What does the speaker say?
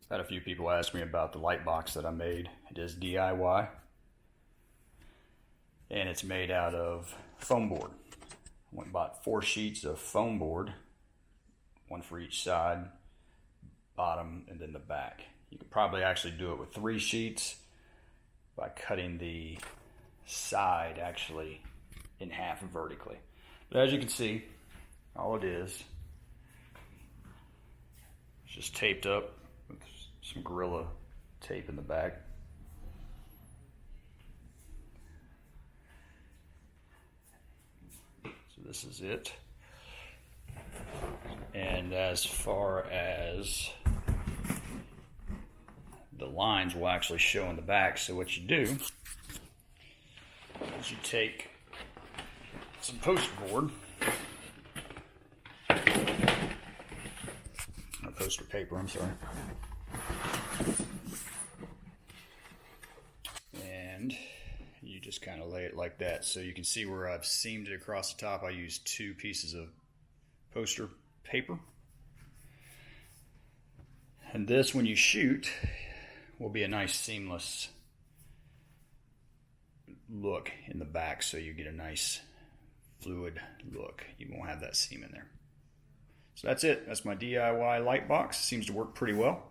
Had a few people ask me about the light box that I made. It is DIY, and it's made out of foam board. I went and bought 4 sheets of foam board, one for each side, bottom, and then the back. You could probably actually do it with 3 sheets by cutting the side actually in half vertically. But as you can see, all it is just taped up with some Gorilla tape in the back. So this is it. And as far as the lines will actually show in the back. So what you do is you take some poster board, poster paper, I'm sorry, and you just kind of lay it like that. So you can see where I've seamed it across the top. I used 2 pieces of poster paper. And this, when you shoot, will be a nice seamless look in the back, so you get a nice fluid look. You won't have that seam in there. So that's it. That's my DIY light box. Seems to work pretty well.